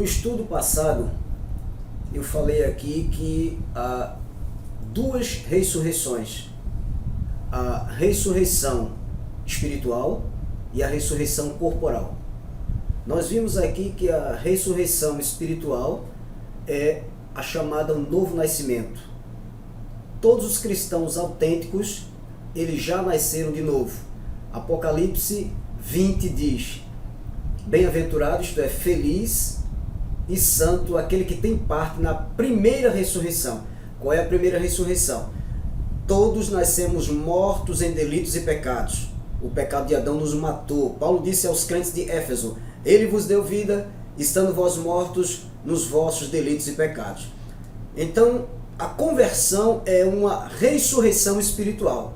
No estudo passado, eu falei aqui que há duas ressurreições. A ressurreição espiritual e a ressurreição corporal. Nós vimos aqui que a ressurreição espiritual é a chamada novo nascimento. Todos os cristãos autênticos, eles já nasceram de novo. Apocalipse 20 diz: bem-aventurado, isto é, feliz e santo, aquele que tem parte na primeira ressurreição. Qual é a primeira ressurreição? Todos nascemos mortos em delitos e pecados. O pecado de Adão nos matou. Paulo disse aos crentes de Éfeso: ele vos deu vida, estando vós mortos nos vossos delitos e pecados. Então, a conversão é uma ressurreição espiritual.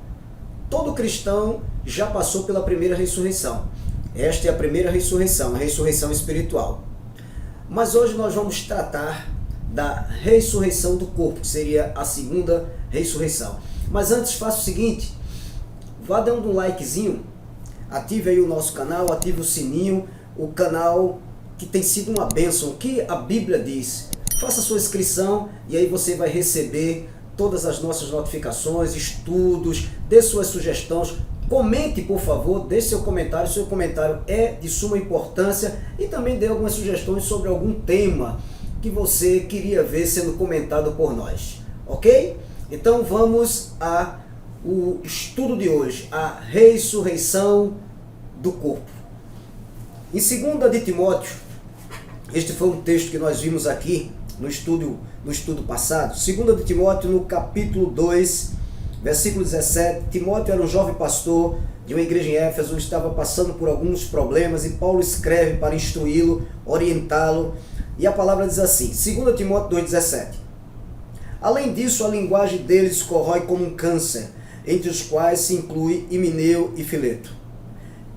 Todo cristão já passou pela primeira ressurreição. Esta é a primeira ressurreição, a ressurreição espiritual. Mas hoje nós vamos tratar da ressurreição do corpo, que seria a segunda ressurreição. Mas antes, faça o seguinte: vá dando um likezinho, ative aí o nosso canal, ative o sininho, o canal que tem sido uma bênção, que a Bíblia diz. Faça sua inscrição e aí você vai receber todas as nossas notificações, estudos, dê suas sugestões. Comente, por favor, deixe seu comentário é de suma importância, e também dê algumas sugestões sobre algum tema que você queria ver sendo comentado por nós, ok? Então vamos ao estudo de hoje, a ressurreição do corpo. Em 2 de Timóteo, este foi um texto que nós vimos aqui no estudo passado, 2 de Timóteo, no capítulo 2, versículo 17, Timóteo era um jovem pastor de uma igreja em Éfeso, estava passando por alguns problemas e Paulo escreve para instruí-lo, orientá-lo, e a palavra diz assim, 2 Timóteo 2,17: além disso, a linguagem deles corrói como um câncer, entre os quais se inclui Himeneu e Fileto.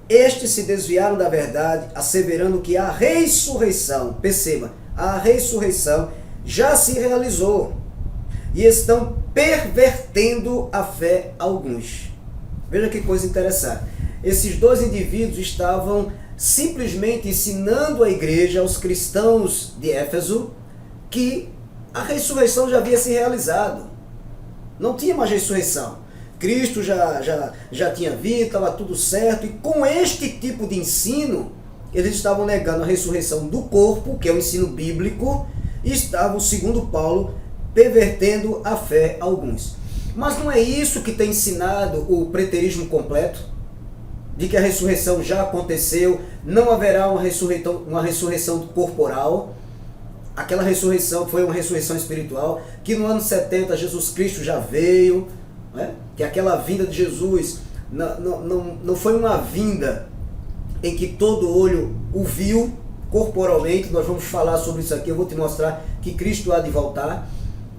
Estes se desviaram da verdade, asseverando que a ressurreição, perceba, a ressurreição já se realizou, e estão pervertendo a fé alguns. Veja que coisa interessante. Esses dois indivíduos estavam simplesmente ensinando a igreja, aos cristãos de Éfeso, que a ressurreição já havia se realizado. Não tinha mais ressurreição. Cristo já tinha vindo, estava tudo certo. E com este tipo de ensino, eles estavam negando a ressurreição do corpo, que é o ensino bíblico, e estavam, segundo Paulo, pervertendo a fé alguns. Mas não é isso que tem ensinado o preterismo completo? De que a ressurreição já aconteceu, não haverá uma ressurreição corporal. Aquela ressurreição foi uma ressurreição espiritual, que no ano 70 Jesus Cristo já veio, né? Que aquela vinda de Jesus não foi uma vinda em que todo olho o viu corporalmente. Nós vamos falar sobre isso aqui, eu vou te mostrar que Cristo há de voltar.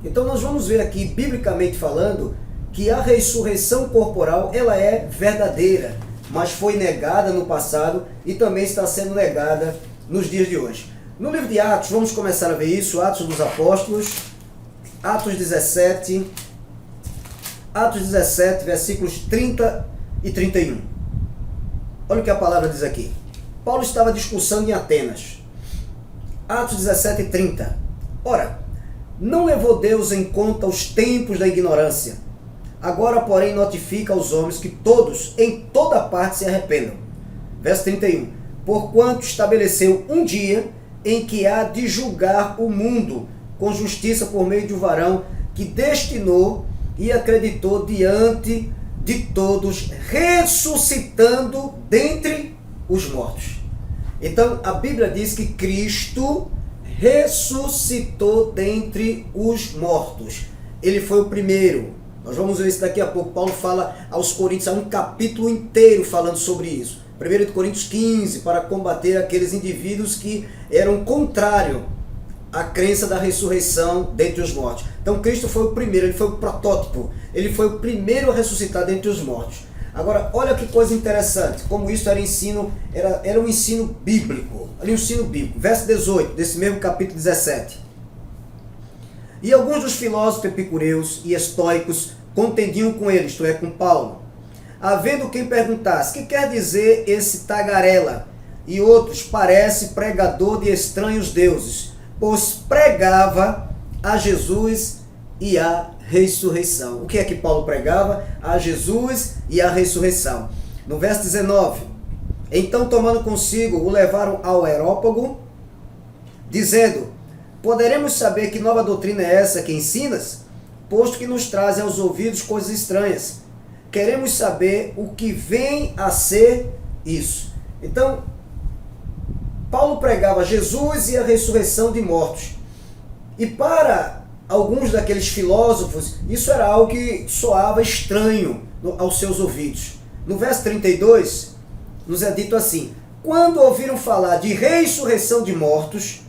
Então nós vamos ver aqui, biblicamente falando, que a ressurreição corporal ela é verdadeira, mas foi negada no passado e também está sendo negada nos dias de hoje. No livro de Atos, vamos começar a ver isso, Atos dos Apóstolos, Atos 17, versículos 30 e 31. Olha o que a palavra diz aqui. Paulo estava discursando em Atenas. Atos 17, 30. Ora, não levou Deus em conta os tempos da ignorância. Agora, porém, notifica aos homens que todos, em toda parte, se arrependam. Verso 31. Porquanto estabeleceu um dia em que há de julgar o mundo com justiça por meio de um varão que destinou e acreditou diante de todos, ressuscitando dentre os mortos. Então, a Bíblia diz que Cristo ressuscitou dentre os mortos. Ele foi o primeiro. Nós vamos ver isso daqui a pouco. Paulo fala aos Coríntios, há um capítulo inteiro falando sobre isso. 1 Coríntios 15, para combater aqueles indivíduos que eram contrários à crença da ressurreição dentre os mortos. Então Cristo foi o primeiro, ele foi o protótipo, ele foi o primeiro a ressuscitar dentre os mortos. Agora, olha que coisa interessante, como isso era um ensino bíblico. Ali um ensino bíblico. Verso 18, desse mesmo capítulo 17. E alguns dos filósofos epicureus e estoicos contendiam com ele, isto é, com Paulo, havendo quem perguntasse: que quer dizer esse tagarela? e outros parece pregador de estranhos deuses, pois pregava a Jesus e a ressurreição. O que é que Paulo pregava? A Jesus e a ressurreição. No verso 19, então tomando consigo, o levaram ao Areópago, dizendo, poderemos saber que nova doutrina é essa que ensinas? Posto que nos traz aos ouvidos coisas estranhas. Queremos saber o que vem a ser isso. Então, Paulo pregava Jesus e a ressurreição de mortos. E para alguns daqueles filósofos, isso era algo que soava estranho aos seus ouvidos. No verso 32, nos é dito assim, quando ouviram falar de ressurreição de mortos,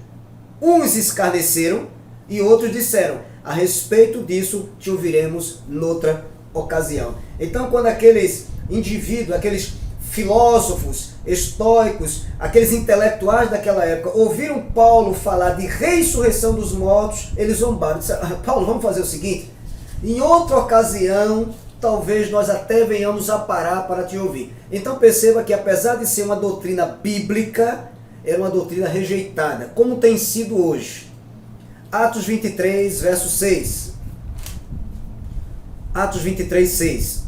uns escarneceram e outros disseram, a respeito disso te ouviremos noutra ocasião. Então, quando aqueles indivíduos, aqueles filósofos, estoicos, aqueles intelectuais daquela época ouviram Paulo falar de ressurreição dos mortos, eles zombaram. Disseram, Paulo, vamos fazer o seguinte, em outra ocasião, talvez nós até venhamos a parar para te ouvir. Então perceba que apesar de ser uma doutrina bíblica, era uma doutrina rejeitada, como tem sido hoje. Atos 23, verso 6. Atos 23, 6.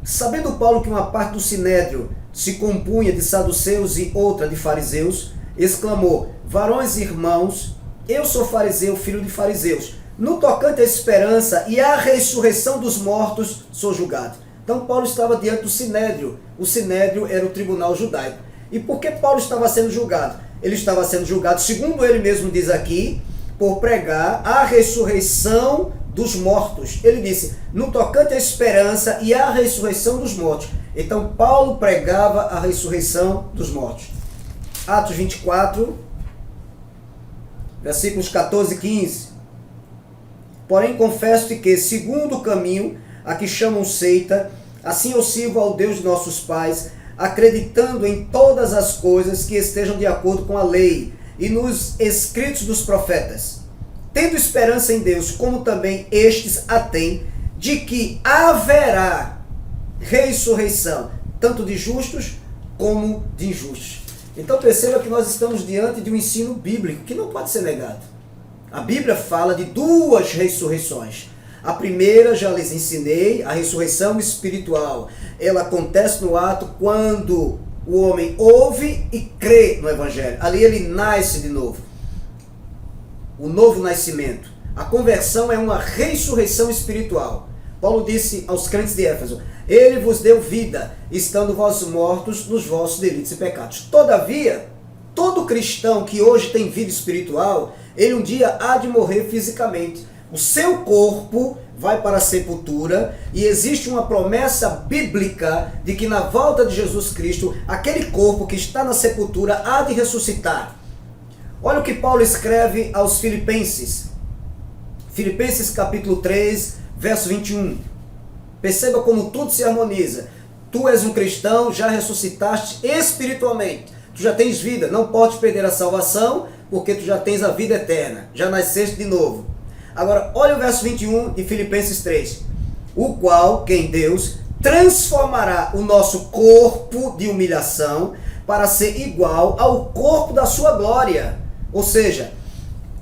Sabendo Paulo que uma parte do sinédrio se compunha de saduceus e outra de fariseus, exclamou, varões e irmãos, eu sou fariseu, filho de fariseus. No tocante à esperança e à ressurreição dos mortos, sou julgado. Então Paulo estava diante do sinédrio. O sinédrio era o tribunal judaico. E por que Paulo estava sendo julgado? Ele estava sendo julgado, segundo ele mesmo diz aqui, por pregar a ressurreição dos mortos. Ele disse, no tocante à esperança e à ressurreição dos mortos. Então Paulo pregava a ressurreição dos mortos. Atos 24, versículos 14 e 15. Porém confesso-te que, segundo o caminho a que chamam seita, assim eu sirvo ao Deus de nossos pais, acreditando em todas as coisas que estejam de acordo com a lei e nos escritos dos profetas, tendo esperança em Deus, como também estes a têm, de que haverá ressurreição, tanto de justos como de injustos. Então perceba que nós estamos diante de um ensino bíblico que não pode ser negado. A Bíblia fala de duas ressurreições. A primeira, já lhes ensinei, a ressurreição espiritual. Ela acontece no ato quando o homem ouve e crê no Evangelho. Ali ele nasce de novo. O novo nascimento. A conversão é uma ressurreição espiritual. Paulo disse aos crentes de Éfeso, ele vos deu vida, estando vós mortos nos vossos delitos e pecados. Todavia, todo cristão que hoje tem vida espiritual, ele um dia há de morrer fisicamente. O seu corpo vai para a sepultura e existe uma promessa bíblica de que na volta de Jesus Cristo, aquele corpo que está na sepultura há de ressuscitar. Olha o que Paulo escreve aos Filipenses. Filipenses capítulo 3, verso 21. Perceba como tudo se harmoniza. Tu és um cristão, já ressuscitaste espiritualmente. Tu já tens vida, não podes perder a salvação, porque tu já tens a vida eterna. Já nasceste de novo. Agora, olha o verso 21 de Filipenses 3. O qual, quem Deus, transformará o nosso corpo de humilhação para ser igual ao corpo da sua glória. Ou seja,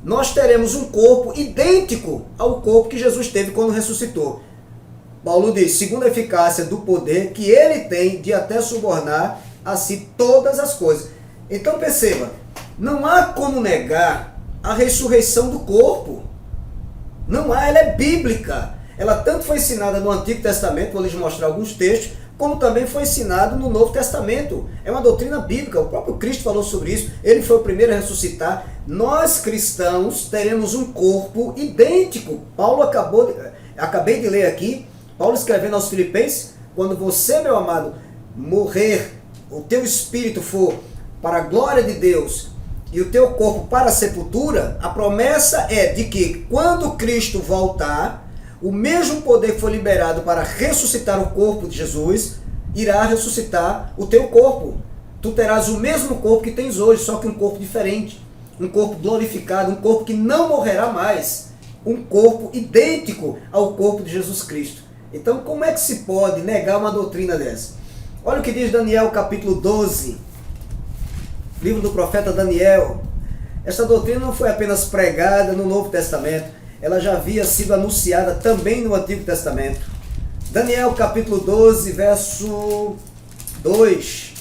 nós teremos um corpo idêntico ao corpo que Jesus teve quando ressuscitou. Paulo diz, segundo a eficácia do poder que ele tem de até subornar a si todas as coisas. Então perceba, não há como negar a ressurreição do corpo. Não há, ela é bíblica. Ela tanto foi ensinada no Antigo Testamento, vou lhes mostrar alguns textos, como também foi ensinado no Novo Testamento. É uma doutrina bíblica, o próprio Cristo falou sobre isso, ele foi o primeiro a ressuscitar. Nós cristãos teremos um corpo idêntico. Acabei de ler aqui, Paulo escrevendo aos Filipenses, quando você, meu amado, morrer, o teu espírito for para a glória de Deus e o teu corpo para a sepultura, a promessa é de que quando Cristo voltar, o mesmo poder que foi liberado para ressuscitar o corpo de Jesus, irá ressuscitar o teu corpo. Tu terás o mesmo corpo que tens hoje, só que um corpo diferente, um corpo glorificado, um corpo que não morrerá mais, um corpo idêntico ao corpo de Jesus Cristo. Então, como é que se pode negar uma doutrina dessa? Olha o que diz Daniel capítulo 12, livro do profeta Daniel. Esta doutrina não foi apenas pregada no Novo Testamento, ela já havia sido anunciada também no Antigo Testamento. Daniel capítulo 12, verso 2.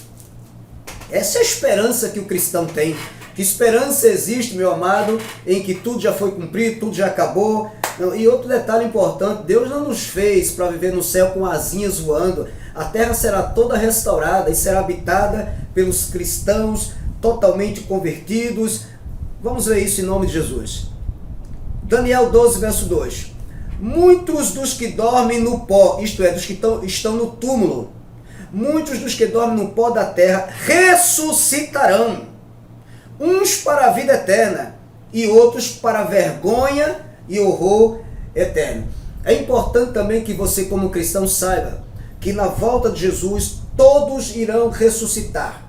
Essa é a esperança que o cristão tem. Que esperança existe, meu amado, em que tudo já foi cumprido, tudo já acabou. E outro detalhe importante, Deus não nos fez para viver no céu com asinhas voando. A terra será toda restaurada e será habitada pelos cristãos totalmente convertidos. Vamos ver isso em nome de Jesus. Daniel 12, verso 2. Muitos dos que dormem no pó, isto é, dos que estão no túmulo, muitos dos que dormem no pó da terra ressuscitarão, uns para a vida eterna e outros para a vergonha e horror eterno. É importante também que você, como cristão, saiba que na volta de Jesus todos irão ressuscitar,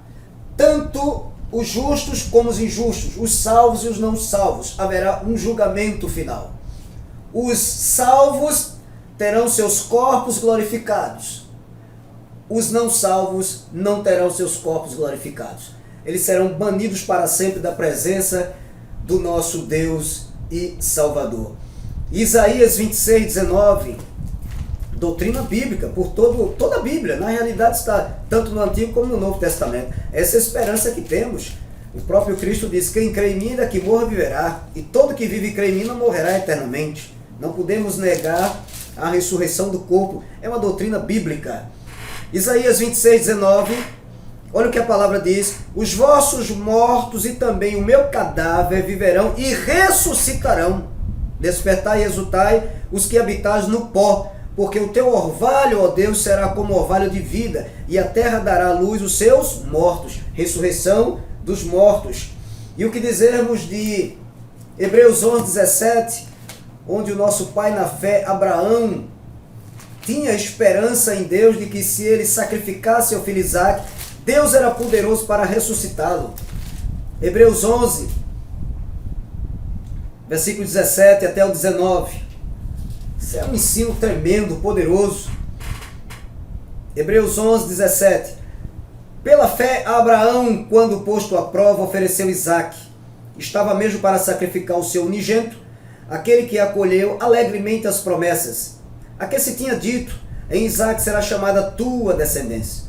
tanto os justos como os injustos, os salvos e os não salvos. Haverá um julgamento final. Os salvos terão seus corpos glorificados. Os não salvos não terão seus corpos glorificados. Eles serão banidos para sempre da presença do nosso Deus e Salvador. Isaías 26, 19, doutrina bíblica, por toda a Bíblia, na realidade está tanto no Antigo como no Novo Testamento. Essa é a esperança que temos. O próprio Cristo diz: quem crê em mim, ainda que morra, viverá. E todo que vive e crê em mim não morrerá eternamente. Não podemos negar a ressurreição do corpo. É uma doutrina bíblica. Isaías 26, 19, olha o que a palavra diz: os vossos mortos e também o meu cadáver viverão e ressuscitarão. Despertai e exultai os que habitais no pó, porque o teu orvalho, ó Deus, será como orvalho de vida, e a terra dará à luz os seus mortos. Ressurreição dos mortos. E o que dizermos de Hebreus 11, 17, onde o nosso pai na fé, Abraão, tinha esperança em Deus de que se ele sacrificasse seu filho Isaque, Deus era poderoso para ressuscitá-lo. Hebreus 11, versículo 17 até o 19. Isso é um ensino tremendo, poderoso. Hebreus 11, 17. Pela fé, Abraão, quando posto à prova, ofereceu Isaque. Estava mesmo para sacrificar o seu unigênito, aquele que acolheu alegremente as promessas. A que se tinha dito: em Isaque será chamada tua descendência.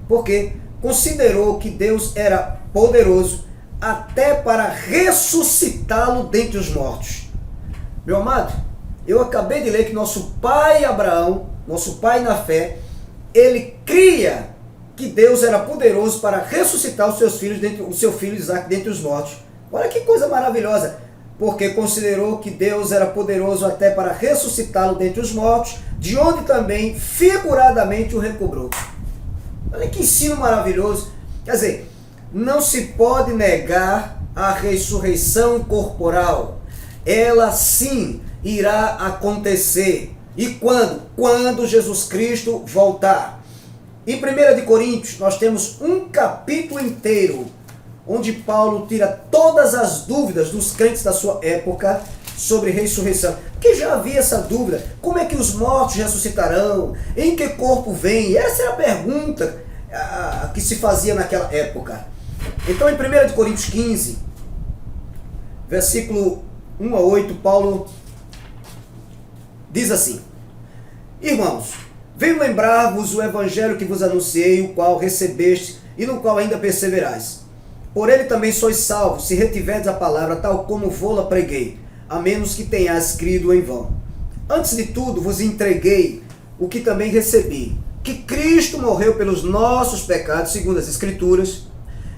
Porque considerou que Deus era poderoso até para ressuscitá-lo dentre os mortos. Meu amado, eu acabei de ler que nosso pai Abraão, nosso pai na fé, ele cria que Deus era poderoso para ressuscitar os seus filhos, o seu filho Isaque dentre os mortos. Olha que coisa maravilhosa. Porque considerou que Deus era poderoso até para ressuscitá-lo dentre os mortos, de onde também figuradamente o recobrou. Olha que ensino maravilhoso. Quer dizer, não se pode negar a ressurreição corporal. Ela sim irá acontecer. E quando? Quando Jesus Cristo voltar. Em 1 de Coríntios, nós temos um capítulo inteiro onde Paulo tira todas as dúvidas dos crentes da sua época sobre ressurreição. Porque já havia essa dúvida: como é que os mortos ressuscitarão? Em que corpo vem? Essa era a pergunta que se fazia naquela época. Então, em 1 de Coríntios 15, versículo 1 a 8, Paulo diz assim: irmãos, venho lembrar-vos o evangelho que vos anunciei, o qual recebeste e no qual ainda perseverais. Por ele também sois salvos, se retiverdes a palavra tal como vô-la preguei, a menos que tenhais crido em vão. Antes de tudo vos entreguei o que também recebi, que Cristo morreu pelos nossos pecados, segundo as Escrituras,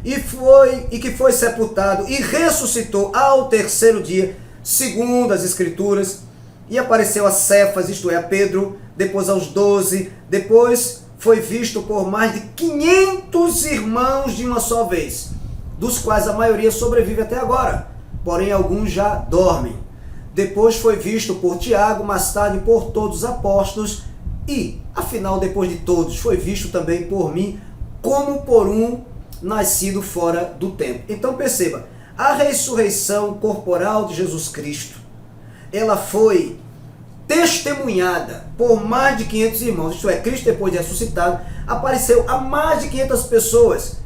e que foi sepultado e ressuscitou ao terceiro dia, segundo as Escrituras, e apareceu a Cefas, isto é, a Pedro, depois aos 12, depois foi visto por mais de 500 irmãos de uma só vez, dos quais a maioria sobrevive até agora, porém alguns já dormem. Depois foi visto por Tiago, mais tarde por todos os apóstolos, e, afinal, depois de todos, foi visto também por mim, como por um nascido fora do tempo. Então perceba, a ressurreição corporal de Jesus Cristo, ela foi testemunhada por mais de 500 irmãos, isto é, Cristo depois de ressuscitado, apareceu a mais de 500 pessoas.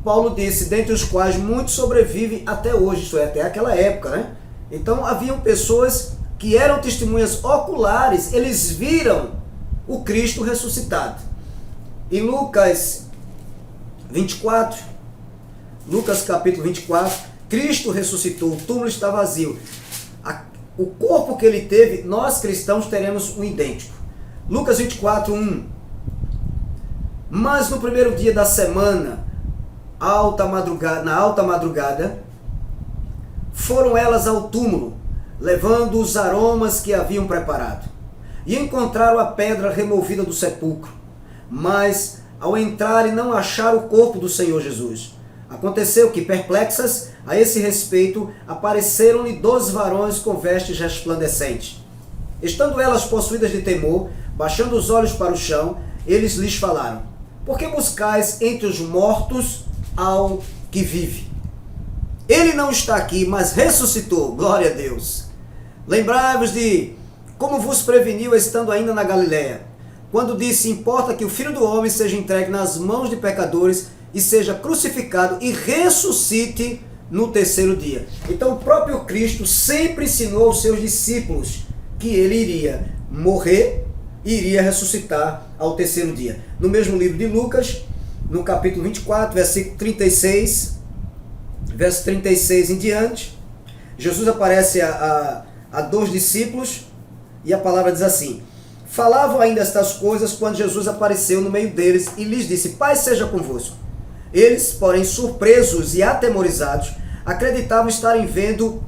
Paulo disse, dentre os quais muitos sobrevivem até hoje, isto é, até aquela época, né? Então haviam pessoas que eram testemunhas oculares, eles viram o Cristo ressuscitado. Em Lucas 24, Lucas capítulo 24, Cristo ressuscitou, o túmulo está vazio. O corpo que ele teve, nós cristãos teremos um idêntico. Lucas 24, 1. Mas no primeiro dia da semana, na alta madrugada, foram elas ao túmulo, levando os aromas que haviam preparado. E encontraram a pedra removida do sepulcro. Mas, ao entrarem, não acharam o corpo do Senhor Jesus. Aconteceu que, perplexas a esse respeito, apareceram-lhe 2 varões com vestes resplandecentes. Estando elas possuídas de temor, baixando os olhos para o chão, eles lhes falaram: por que buscais entre os mortos ao que vive? Ele não está aqui, mas ressuscitou. Glória a Deus. Lembrai-vos de como vos preveniu estando ainda na Galiléia, quando disse: importa que o Filho do Homem seja entregue nas mãos de pecadores e seja crucificado e ressuscite no terceiro dia. Então o próprio Cristo sempre ensinou aos seus discípulos que ele iria morrer e iria ressuscitar ao terceiro dia. No mesmo livro de Lucas, no capítulo 24, versículo 36, verso 36 em diante, Jesus aparece a 2 discípulos e a palavra diz assim: falavam ainda estas coisas quando Jesus apareceu no meio deles e lhes disse: paz seja convosco. Eles, porém, surpresos e atemorizados, acreditavam estarem vendo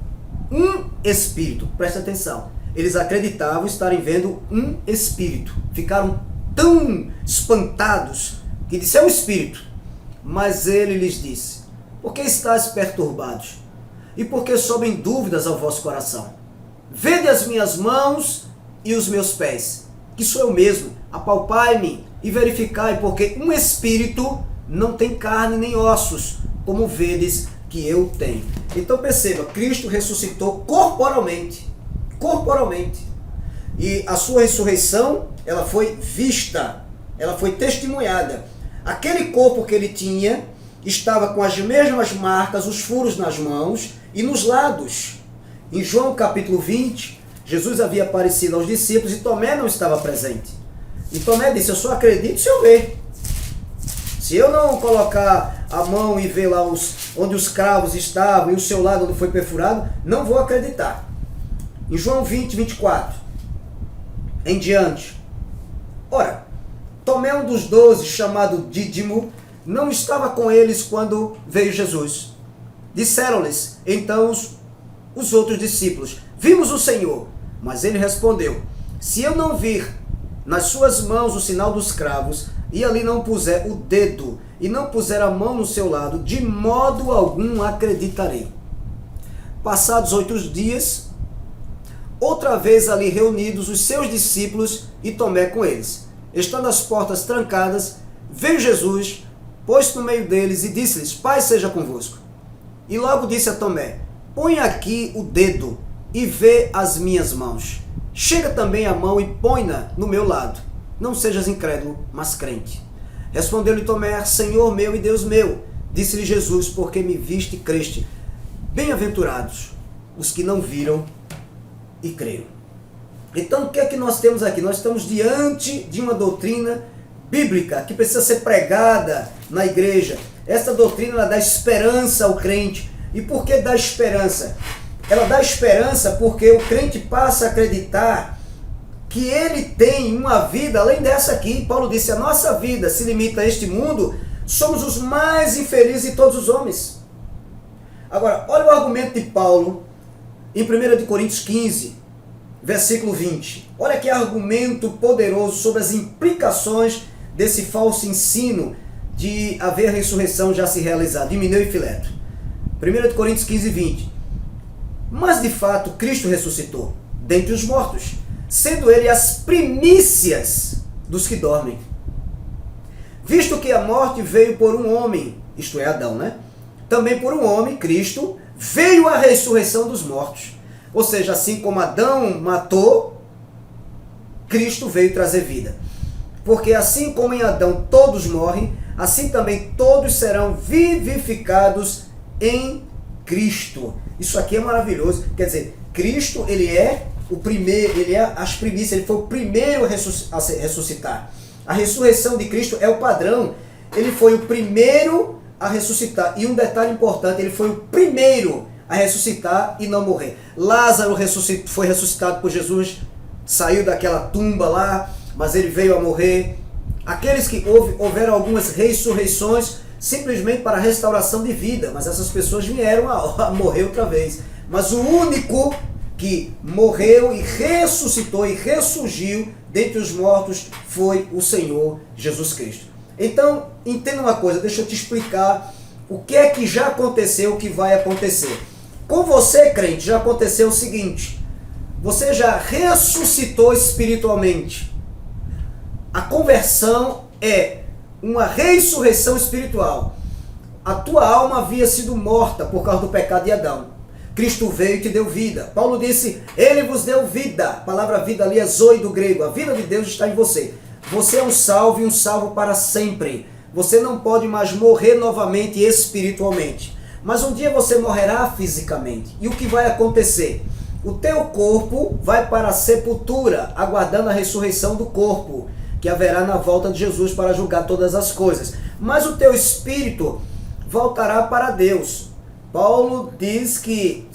um espírito. Presta atenção. Eles acreditavam estarem vendo um espírito. Ficaram tão espantados que disse: é um espírito. Mas ele lhes disse: por que estáis perturbados? E por que sobem dúvidas ao vosso coração? Vede as minhas mãos e os meus pés, que sou eu mesmo. Apalpai-me e verificai, porque um espírito não tem carne nem ossos, como vedes que eu tenho. Então perceba, Cristo ressuscitou corporalmente. E a sua ressurreição, ela foi vista, ela foi testemunhada. Aquele corpo que ele tinha estava com as mesmas marcas, os furos nas mãos e nos lados. Em João capítulo 20, Jesus havia aparecido aos discípulos e Tomé não estava presente. E Tomé disse: eu só acredito se eu ver. Se eu não colocar a mão e ver lá onde os cravos estavam e o seu lado onde foi perfurado, não vou acreditar. Em João 20, 24, em diante. Ora, Tomé, um dos 12, chamado Dídimo, não estava com eles quando veio Jesus. Disseram-lhes então os outros discípulos: vimos o Senhor. Mas ele respondeu: se eu não vir nas suas mãos o sinal dos cravos, e ali não puser o dedo, e não puser a mão no seu lado, de modo algum acreditarei. Passados 8 dias, outra vez ali reunidos os seus discípulos e Tomé com eles. Estando as portas trancadas, veio Jesus, pôs-se no meio deles e disse-lhes: paz seja convosco. E logo disse a Tomé: põe aqui o dedo e vê as minhas mãos. Chega também a mão e põe-na no meu lado. Não sejas incrédulo, mas crente. Respondeu-lhe Tomé: Senhor meu e Deus meu. Disse-lhe Jesus: porque me viste e creste. Bem-aventurados os que não viram e creram. Então o que é que nós temos aqui? Nós estamos diante de uma doutrina bíblica que precisa ser pregada na igreja. Essa doutrina ela dá esperança ao crente. E por que dá esperança? Ela dá esperança porque o crente passa a acreditar que ele tem uma vida além dessa aqui. Paulo disse: a nossa vida se limita a este mundo, somos os mais infelizes de todos os homens. Agora, olha o argumento de Paulo em 1 Coríntios 15, versículo 20. Olha que argumento poderoso sobre as implicações desse falso ensino de haver a ressurreição já se realizada, de Himeneu e Fileto. 1 Coríntios 15, 20. Mas de fato Cristo ressuscitou dentre os mortos, sendo ele as primícias dos que dormem. Visto que a morte veio por um homem, isto é, Adão, né? Também por um homem, Cristo, veio a ressurreição dos mortos. Ou seja, assim como Adão matou, Cristo veio trazer vida. Porque assim como em Adão todos morrem, assim também todos serão vivificados em Cristo. Isso aqui é maravilhoso. Quer dizer, Cristo, ele é o primeiro, ele é as primícias, ele foi o primeiro a ressuscitar. A ressurreição de Cristo é o padrão. Ele foi o primeiro a ressuscitar. E um detalhe importante, ele foi o primeiro a ressuscitar e não morrer. Lázaro foi ressuscitado por Jesus, saiu daquela tumba lá, mas ele veio a morrer. Aqueles que houveram algumas ressurreições simplesmente para a restauração de vida, mas essas pessoas vieram a morrer outra vez. Mas o único que morreu e ressuscitou e ressurgiu dentre os mortos foi o Senhor Jesus Cristo. Então, entenda uma coisa, deixa eu te explicar o que é que já aconteceu, o que vai acontecer. Com você, crente, já aconteceu o seguinte: você já ressuscitou espiritualmente. A conversão é uma ressurreição espiritual. A tua alma havia sido morta por causa do pecado de Adão. Cristo veio e te deu vida. Paulo disse, ele vos deu vida. A palavra vida ali é zoe do grego. A vida de Deus está em você. Você é um salvo e um salvo para sempre. Você não pode mais morrer novamente espiritualmente. Mas um dia você morrerá fisicamente. E o que vai acontecer? O teu corpo vai para a sepultura, aguardando a ressurreição do corpo, que haverá na volta de Jesus para julgar todas as coisas. Mas o teu espírito voltará para Deus. Paulo diz que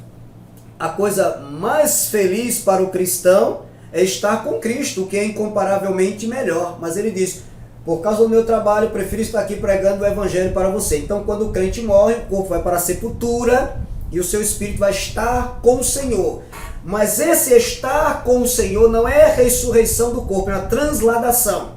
a coisa mais feliz para o cristão é estar com Cristo, que é incomparavelmente melhor. Mas ele diz, por causa do meu trabalho, eu prefiro estar aqui pregando o evangelho para você. Então, quando o crente morre, o corpo vai para a sepultura e o seu espírito vai estar com o Senhor. Mas esse estar com o Senhor não é a ressurreição do corpo, é a transladação.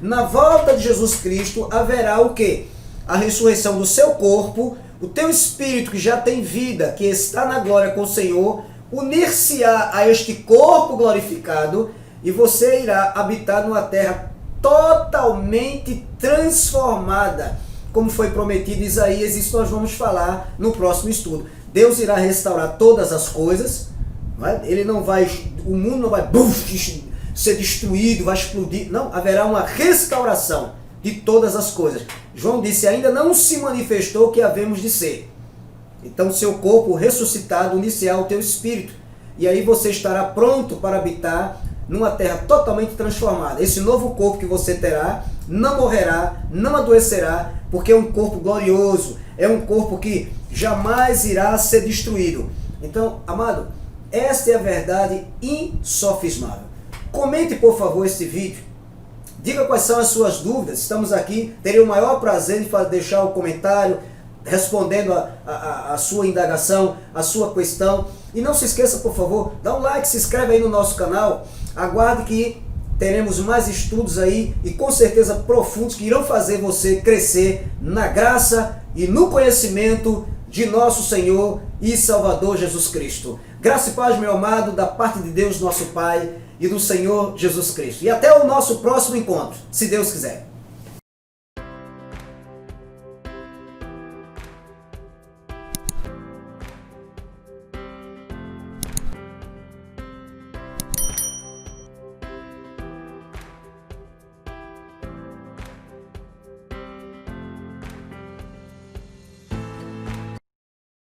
Na volta de Jesus Cristo haverá o quê? A ressurreição do seu corpo. O teu espírito que já tem vida, que está na glória com o Senhor, unir-se-á a este corpo glorificado e você irá habitar numa terra totalmente transformada, como foi prometido em Isaías. Isso nós vamos falar no próximo estudo. Deus irá restaurar todas as coisas, não é? Ele não vai, o mundo não vai ser destruído, vai explodir. Não, haverá uma restauração de todas as coisas. João disse, ainda não se manifestou o que havemos de ser. Então seu corpo ressuscitado unir-se-á ao teu espírito. E aí você estará pronto para habitar numa terra totalmente transformada. Esse novo corpo que você terá não morrerá, não adoecerá, porque é um corpo glorioso, é um corpo que jamais irá ser destruído. Então, amado, esta é a verdade insofismável. Comente, por favor, este vídeo. Diga quais são as suas dúvidas. Estamos aqui, terei o maior prazer de deixar o comentário, respondendo a sua indagação, a sua questão. E não se esqueça, por favor, dá um like, se inscreve aí no nosso canal. Aguarde que teremos mais estudos aí e com certeza profundos que irão fazer você crescer na graça e no conhecimento de nosso Senhor e Salvador Jesus Cristo. Graça e paz, meu amado, da parte de Deus, nosso Pai, e do Senhor Jesus Cristo. E até o nosso próximo encontro, se Deus quiser.